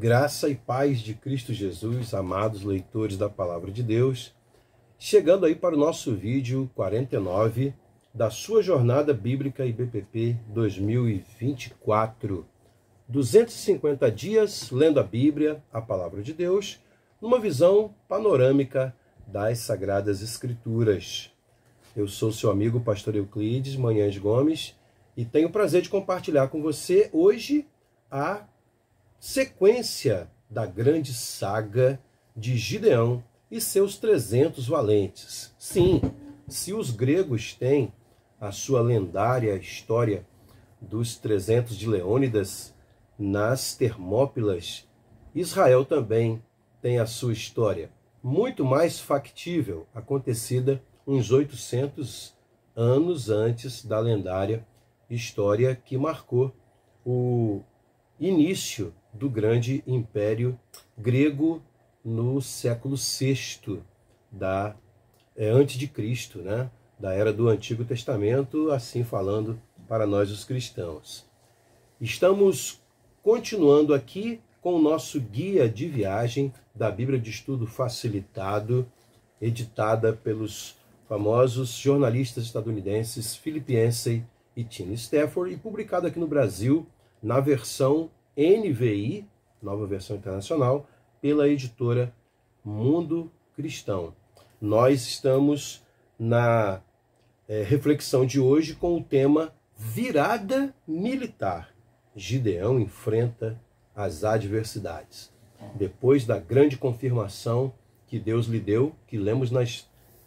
Graça e paz de Cristo Jesus, amados leitores da Palavra de Deus, chegando aí para o nosso vídeo 49 da sua Jornada Bíblica IBPP 2024. 250 dias lendo a Bíblia, a Palavra de Deus, numa visão panorâmica das Sagradas Escrituras. Eu sou seu amigo Pastor Euclides Manhães Gomes e tenho o prazer de compartilhar com você hoje a sequência da grande saga de Gideão e seus 300 valentes. Sim, se os gregos têm a sua lendária história dos 300 de Leônidas nas Termópilas, Israel também tem a sua história, muito mais factível, acontecida uns 800 anos antes da lendária história que marcou o início do grande império grego no século VI antes de Cristo, né? Da era do Antigo Testamento, assim falando para nós os cristãos. Estamos continuando aqui com o nosso guia de viagem da Bíblia de Estudo Facilitado, editada pelos famosos jornalistas estadunidenses Philip Yancey e Tim Stafford, e publicado aqui no Brasil na versão NVI, Nova Versão Internacional, pela editora Mundo Cristão. Nós estamos na reflexão de hoje com o tema Virada Militar. Gideão enfrenta as adversidades. Depois da grande confirmação que Deus lhe deu, que lemos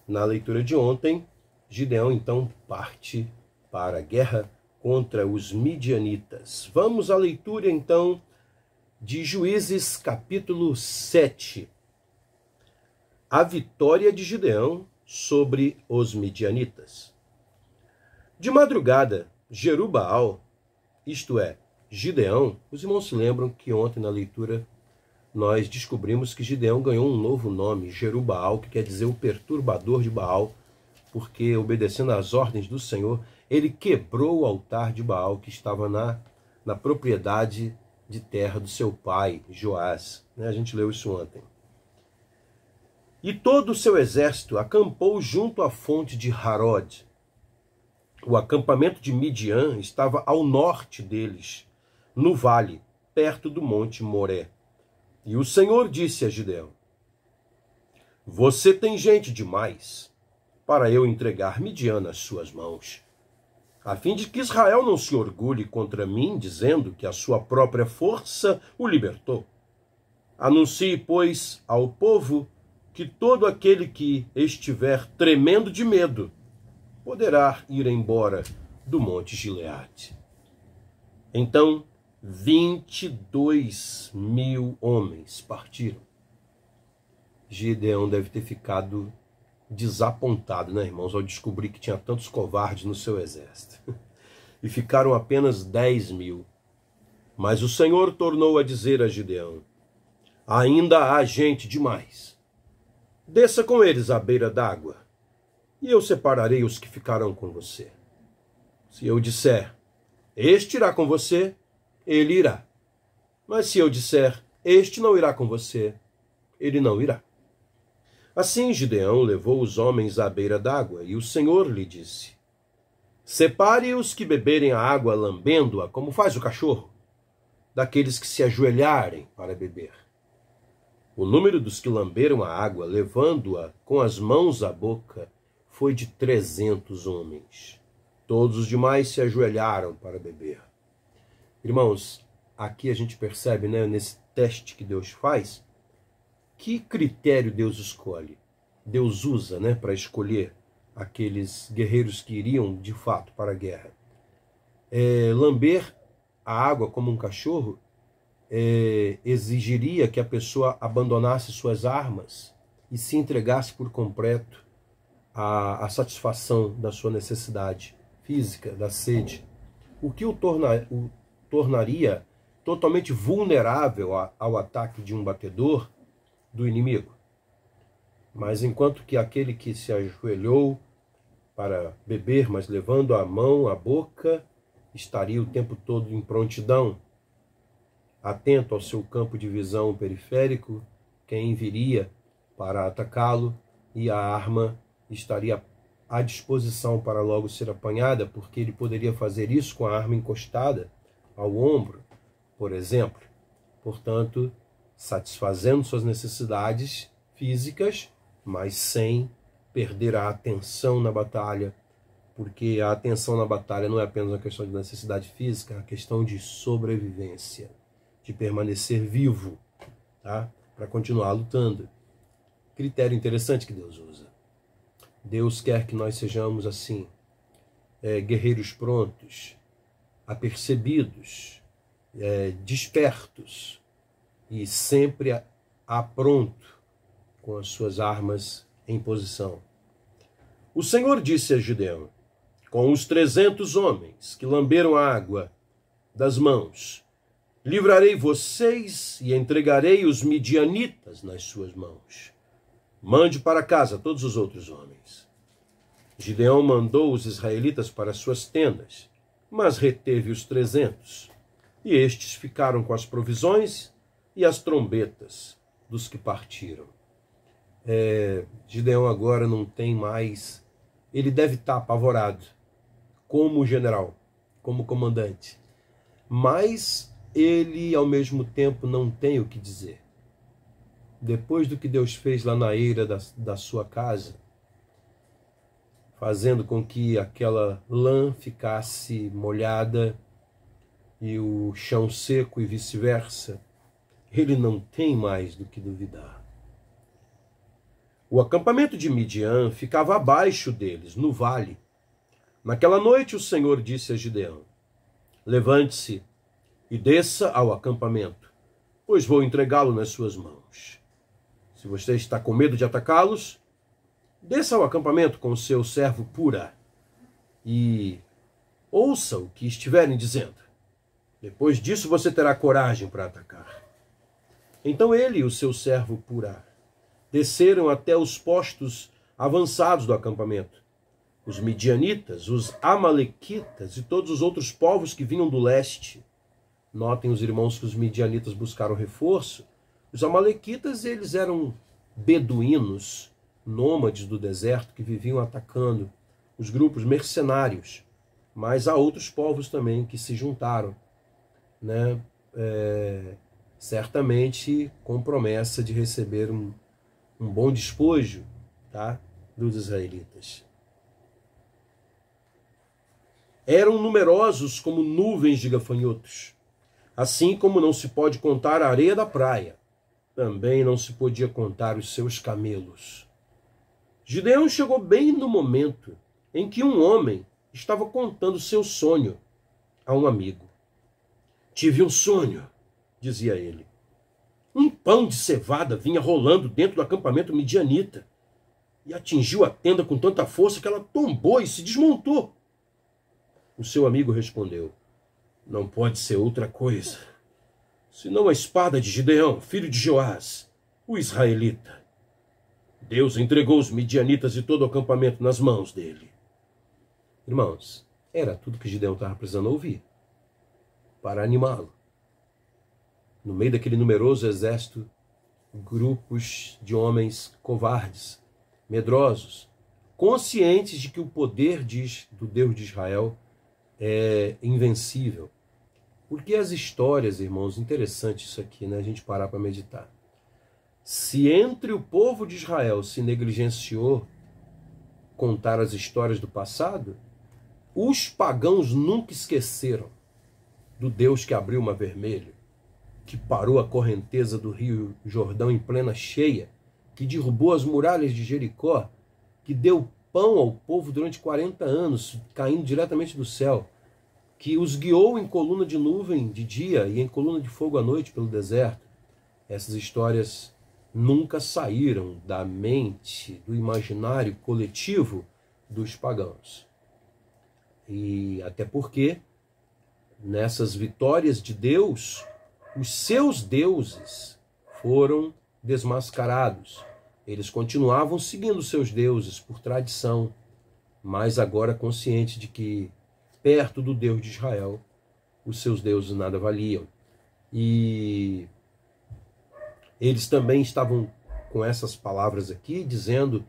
na leitura de ontem, Gideão então parte para a guerra contra os midianitas. Vamos à leitura então de Juízes capítulo 7. A vitória de Gideão sobre os midianitas. De madrugada, Jerubaal, isto é, Gideão, os irmãos se lembram que ontem na leitura nós descobrimos que Gideão ganhou um novo nome, Jerubaal, que quer dizer o perturbador de Baal, porque obedecendo às ordens do Senhor, ele quebrou o altar de Baal que estava na propriedade de terra do seu pai, Joás. A gente leu isso ontem. E todo o seu exército acampou junto à fonte de Harod. O acampamento de Midian estava ao norte deles, no vale, perto do monte Moré. E o Senhor disse a Gideão: Você tem gente demais para eu entregar Midian nas suas mãos, a fim de que Israel não se orgulhe contra mim, dizendo que a sua própria força o libertou. Anuncie, pois, ao povo que todo aquele que estiver tremendo de medo poderá ir embora do monte Gileade. Então 22.000 homens partiram. Gideão deve ter ficado desapontado, né, irmãos, ao descobrir que tinha tantos covardes no seu exército. E ficaram apenas 10.000. Mas o Senhor tornou a dizer a Gideão: Ainda há gente demais. Desça com eles à beira d'água, e eu separarei os que ficarão com você. Se eu disser, este irá com você, ele irá. Mas se eu disser, este não irá com você, ele não irá. Assim Gideão levou os homens à beira d'água, e o Senhor lhe disse: Separe os que beberem a água lambendo-a, como faz o cachorro, daqueles que se ajoelharem para beber. O número dos que lamberam a água, levando-a com as mãos à boca, foi de 300 homens. Todos os demais se ajoelharam para beber. Irmãos, aqui a gente percebe, né, nesse teste que Deus faz, que critério Deus escolhe? Deus usa, né, para escolher aqueles guerreiros que iriam, de fato, para a guerra. Lamber a água como um cachorro exigiria que a pessoa abandonasse suas armas e se entregasse por completo à satisfação da sua necessidade física, da sede, o que o tornaria totalmente vulnerável ao ataque de um batedor do inimigo. Mas enquanto que aquele que se ajoelhou para beber, mas levando a mão à boca, estaria o tempo todo em prontidão, atento ao seu campo de visão periférico, quem viria para atacá-lo, e a arma estaria à disposição para logo ser apanhada, porque ele poderia fazer isso com a arma encostada ao ombro, por exemplo. Portanto, satisfazendo suas necessidades físicas, mas sem perder a atenção na batalha, porque a atenção na batalha não é apenas uma questão de necessidade física, é uma questão de sobrevivência, de permanecer vivo, tá? Para continuar lutando. Critério interessante que Deus usa. Deus quer que nós sejamos assim, guerreiros prontos, apercebidos, despertos e sempre pronto com as suas armas em posição. O Senhor disse a Gideão: com os 300 homens que lamberam a água das mãos, livrarei vocês e entregarei os midianitas nas suas mãos. Mande para casa todos os outros homens. Gideão mandou os israelitas para suas tendas, mas reteve os 300, e estes ficaram com as provisões e as trombetas dos que partiram. Gideão agora não tem mais... Ele deve estar apavorado, como general, como comandante. Mas ele, ao mesmo tempo, não tem o que dizer. Depois do que Deus fez lá na eira da sua casa, fazendo com que aquela lã ficasse molhada e o chão seco e vice-versa, ele não tem mais do que duvidar. O acampamento de Midian ficava abaixo deles, no vale. Naquela noite o Senhor disse a Gideão: levante-se e desça ao acampamento, pois vou entregá-lo nas suas mãos. Se você está com medo de atacá-los, desça ao acampamento com o seu servo Purá e ouça o que estiverem dizendo. Depois disso você terá coragem para atacar. Então ele e o seu servo Purá desceram até os postos avançados do acampamento. Os midianitas, os amalequitas e todos os outros povos que vinham do leste. Notem os irmãos que os midianitas buscaram reforço. Os amalequitas, eles eram beduínos, nômades do deserto, que viviam atacando os grupos mercenários. Mas há outros povos também que se juntaram, né? Certamente com promessa de receber um bom despojo, tá? Dos israelitas. Eram numerosos como nuvens de gafanhotos. Assim como não se pode contar a areia da praia, também não se podia contar os seus camelos. Gideão chegou bem no momento em que um homem estava contando seu sonho a um amigo. Tive um sonho, dizia ele. Um pão de cevada vinha rolando dentro do acampamento midianita e atingiu a tenda com tanta força que ela tombou e se desmontou. O seu amigo respondeu: não pode ser outra coisa, senão a espada de Gideão, filho de Joás, o israelita. Deus entregou os midianitas e todo o acampamento nas mãos dele. Irmãos, era tudo que Gideão estava precisando ouvir para animá-lo. No meio daquele numeroso exército, grupos de homens covardes, medrosos, conscientes de que o poder do Deus de Israel é invencível. Porque as histórias, irmãos, interessante isso aqui, né? A gente parar para meditar. Se entre o povo de Israel se negligenciou contar as histórias do passado, os pagãos nunca esqueceram do Deus que abriu o Mar Vermelho, que parou a correnteza do rio Jordão em plena cheia, que derrubou as muralhas de Jericó, que deu pão ao povo durante 40 anos, caindo diretamente do céu, que os guiou em coluna de nuvem de dia e em coluna de fogo à noite pelo deserto. Essas histórias nunca saíram da mente, do imaginário coletivo dos pagãos. E até porque, nessas vitórias de Deus, os seus deuses foram desmascarados. Eles continuavam seguindo seus deuses por tradição, mas agora consciente de que, perto do Deus de Israel, os seus deuses nada valiam. E eles também estavam com essas palavras aqui, dizendo: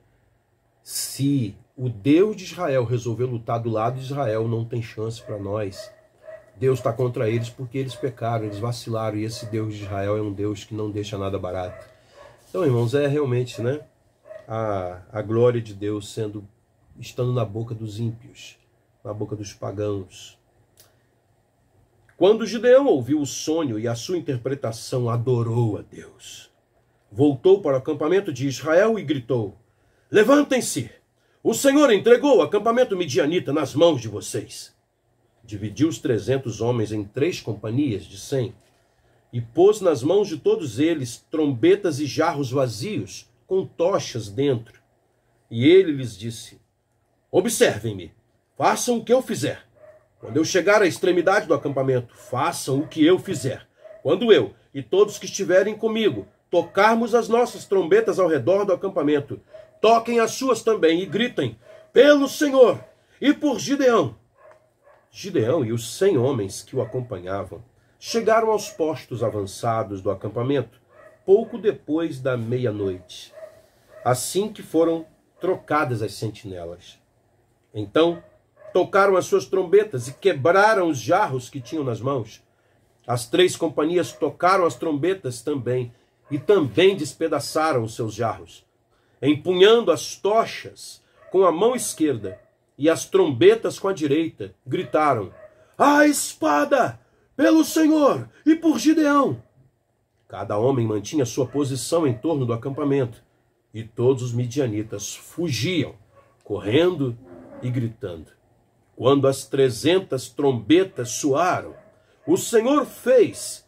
se o Deus de Israel resolver lutar do lado de Israel, não tem chance para nós. Deus está contra eles porque eles pecaram, eles vacilaram, e esse Deus de Israel é um Deus que não deixa nada barato. Então, irmãos, é realmente, né, a glória de Deus estando na boca dos ímpios, na boca dos pagãos. Quando Gideão ouviu o sonho e a sua interpretação, adorou a Deus. Voltou para o acampamento de Israel e gritou: levantem-se! O Senhor entregou o acampamento midianita nas mãos de vocês. Dividiu os 300 homens em 3 companhias de 100 e pôs nas mãos de todos eles trombetas e jarros vazios com tochas dentro. E ele lhes disse: observem-me, façam o que eu fizer. Quando eu chegar à extremidade do acampamento, façam o que eu fizer. Quando eu e todos que estiverem comigo tocarmos as nossas trombetas ao redor do acampamento, toquem as suas também e gritem: pelo Senhor e por Gideão. Gideão e os 100 homens que o acompanhavam chegaram aos postos avançados do acampamento pouco depois da meia-noite, assim que foram trocadas as sentinelas. Então tocaram as suas trombetas e quebraram os jarros que tinham nas mãos. As 3 companhias tocaram as trombetas também e também despedaçaram os seus jarros. Empunhando as tochas com a mão esquerda e as trombetas com a direita, gritaram: a espada! Pelo Senhor e por Gideão! Cada homem mantinha sua posição em torno do acampamento, e todos os midianitas fugiam, correndo e gritando. Quando as 300 trombetas soaram, o Senhor fez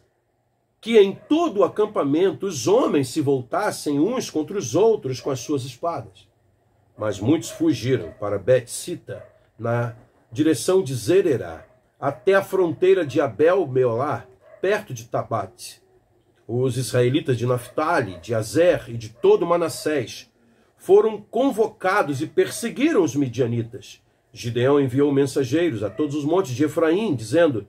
que em todo o acampamento os homens se voltassem uns contra os outros com as suas espadas. Mas muitos fugiram para Bet-sita, na direção de Zererá, até a fronteira de Abel-Meolá, perto de Tabate. Os israelitas de Naftali, de Azer e de todo Manassés foram convocados e perseguiram os midianitas. Gideão enviou mensageiros a todos os montes de Efraim, dizendo: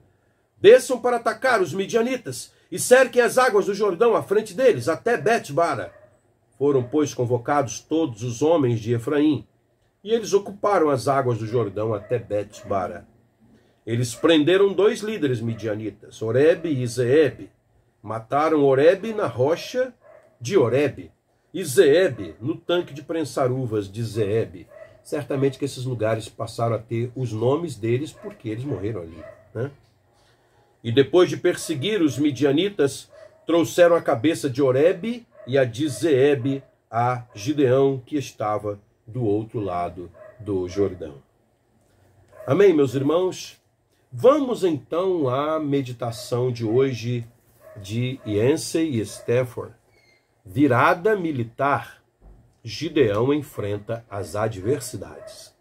desçam para atacar os midianitas e cerquem as águas do Jordão à frente deles, até Bet-bara. Foram, pois, convocados todos os homens de Efraim, e eles ocuparam as águas do Jordão até Bet-bara. Eles prenderam 2 líderes midianitas, Oreb e Zeeb. Mataram Oreb na rocha de Oreb e Zeeb no tanque de prensar uvas de Zeeb. Certamente que esses lugares passaram a ter os nomes deles porque eles morreram ali, né? E depois de perseguir os midianitas, trouxeram a cabeça de Oreb e a de Zeeb a Gideão, que estava do outro lado do Jordão. Amém, meus irmãos? Vamos então à meditação de hoje de Yancey e Stafford. Virada militar. Gideão enfrenta as adversidades.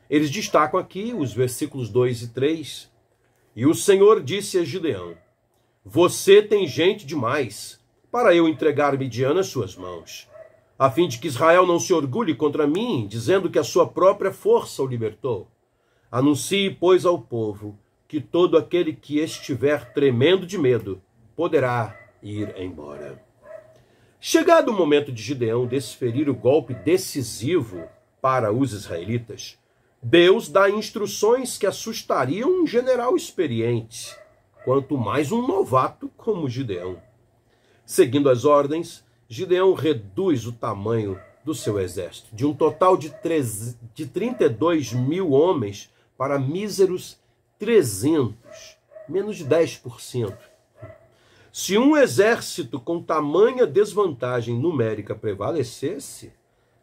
Eles destacam aqui os versículos 2 e 3. E o Senhor disse a Gideão: você tem gente demais para eu entregar Midian nas suas mãos, a fim de que Israel não se orgulhe contra mim, dizendo que a sua própria força o libertou. Anuncie, pois, ao povo que todo aquele que estiver tremendo de medo poderá ir embora. Chegado o momento de Gideão desferir o golpe decisivo para os israelitas, Deus dá instruções que assustariam um general experiente, quanto mais um novato como Gideão. Seguindo as ordens, Gideão reduz o tamanho do seu exército, de um total de 32 mil homens para míseros 300, menos de 10%. Se um exército com tamanha desvantagem numérica prevalecesse,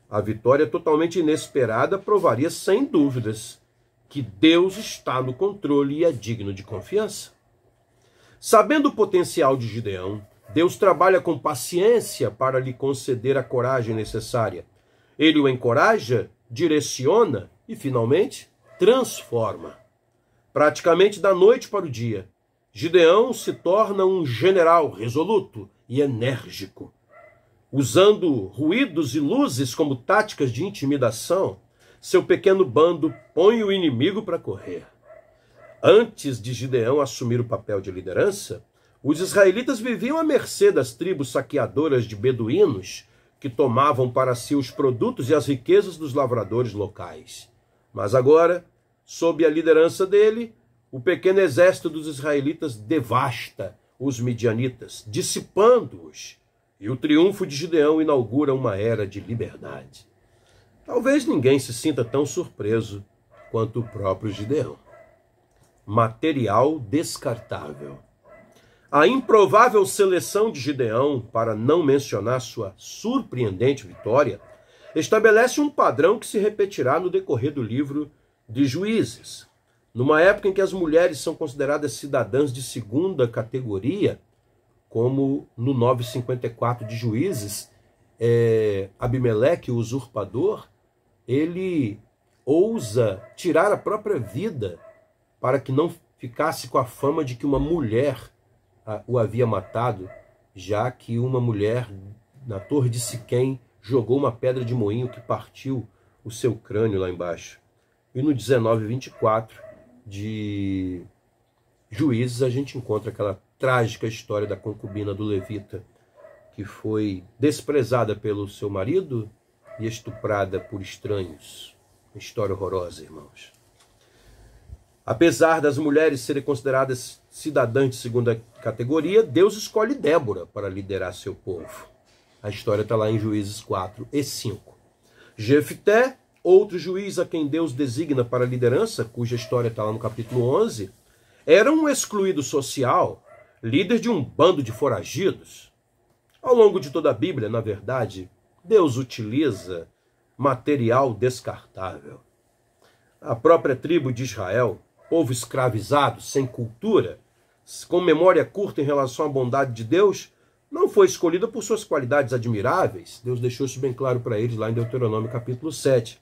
a vitória totalmente inesperada provaria sem dúvidas que Deus está no controle e é digno de confiança. Sabendo o potencial de Gideão, Deus trabalha com paciência para lhe conceder a coragem necessária. Ele o encoraja, direciona e, finalmente, transforma. Praticamente da noite para o dia, Gideão se torna um general resoluto e enérgico. Usando ruídos e luzes como táticas de intimidação, seu pequeno bando põe o inimigo para correr. Antes de Gideão assumir o papel de liderança, Os israelitas viviam à mercê das tribos saqueadoras de beduínos que tomavam para si os produtos e as riquezas dos lavradores locais. Mas agora, sob a liderança dele, o pequeno exército dos israelitas devasta os midianitas, dissipando-os, e o triunfo de Gideão inaugura uma era de liberdade. Talvez ninguém se sinta tão surpreso quanto o próprio Gideão. Material descartável. A improvável seleção de Gideão, para não mencionar sua surpreendente vitória, estabelece um padrão que se repetirá no decorrer do livro de Juízes. Numa época em que as mulheres são consideradas cidadãs de segunda categoria, como no 954 de Juízes, Abimeleque, o usurpador, ele ousa tirar a própria vida para que não ficasse com a fama de que uma mulher o havia matado, já que uma mulher na torre de Siquém jogou uma pedra de moinho que partiu o seu crânio lá embaixo. E no 19:24 de Juízes a gente encontra aquela trágica história da concubina do levita, que foi desprezada pelo seu marido e estuprada por estranhos. Uma história horrorosa, irmãos. Apesar das mulheres serem consideradas cidadãs de segunda categoria, Deus escolhe Débora para liderar seu povo. A história está lá em Juízes 4 e 5. Jefté, outro juiz a quem Deus designa para a liderança, cuja história está lá no capítulo 11, era um excluído social, líder de um bando de foragidos. Ao longo de toda a Bíblia, na verdade, Deus utiliza material descartável. A própria tribo de Israel, povo escravizado, sem cultura, com memória curta em relação à bondade de Deus, não foi escolhida por suas qualidades admiráveis. Deus deixou isso bem claro para eles lá em Deuteronômio capítulo 7.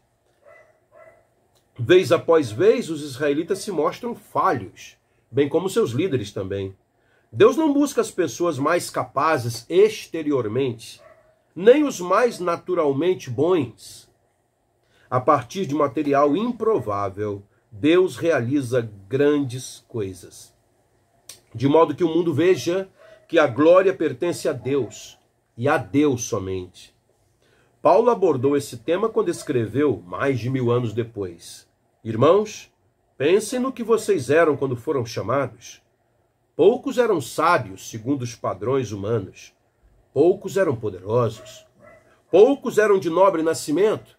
Vez após vez, os israelitas se mostram falhos, bem como seus líderes também. Deus não busca as pessoas mais capazes exteriormente, nem os mais naturalmente bons. A partir de material improvável, Deus realiza grandes coisas, de modo que o mundo veja que a glória pertence a Deus, e a Deus somente. Paulo abordou esse tema quando escreveu, mais de 1000 anos depois: Irmãos, pensem no que vocês eram quando foram chamados. Poucos eram sábios, segundo os padrões humanos. Poucos eram poderosos. Poucos eram de nobre nascimento.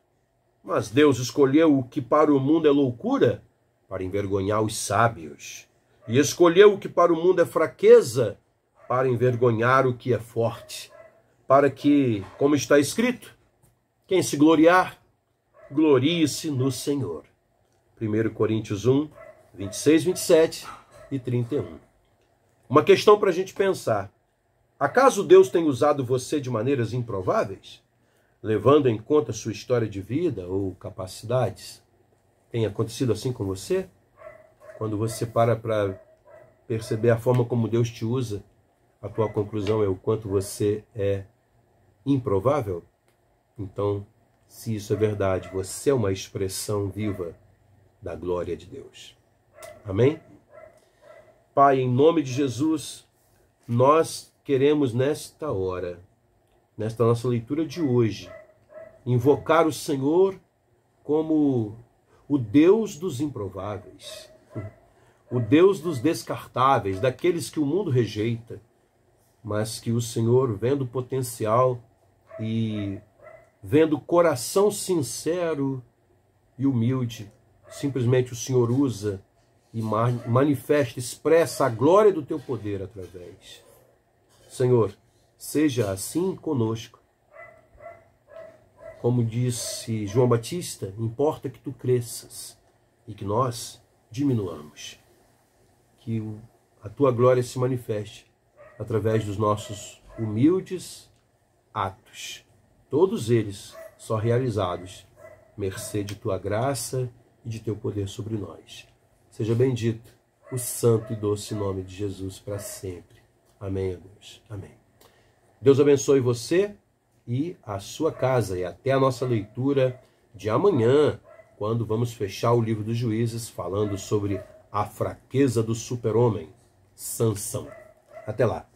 Mas Deus escolheu o que para o mundo é loucura, para envergonhar os sábios. E escolheu o que para o mundo é fraqueza, para envergonhar o que é forte. Para que, como está escrito, quem se gloriar, glorie-se no Senhor. 1 Coríntios 1, 26, 27 e 31. Uma questão para a gente pensar. Acaso Deus tem usado você de maneiras improváveis? Levando em conta sua história de vida ou capacidades? Tem acontecido assim com você? Quando você para perceber a forma como Deus te usa, a tua conclusão é o quanto você é improvável? Então, se isso é verdade, você é uma expressão viva da glória de Deus. Amém? Pai, em nome de Jesus, nós queremos nesta hora, nesta nossa leitura de hoje, invocar o Senhor como o Deus dos improváveis, o Deus dos descartáveis, daqueles que o mundo rejeita, mas que o Senhor, vendo o potencial e vendo o coração sincero e humilde, simplesmente o Senhor usa e manifesta, expressa a glória do teu poder através. Senhor, seja assim conosco. Como disse João Batista, importa que tu cresças e que nós diminuamos. Que a tua glória se manifeste através dos nossos humildes atos. Todos eles só realizados mercê de tua graça e de teu poder sobre nós. Seja bendito o santo e doce nome de Jesus para sempre. Amém, Deus. Amém. Deus abençoe você e a sua casa. E até a nossa leitura de amanhã, quando vamos fechar o livro dos Juízes, falando sobre a fraqueza do super-homem, Sansão. Até lá!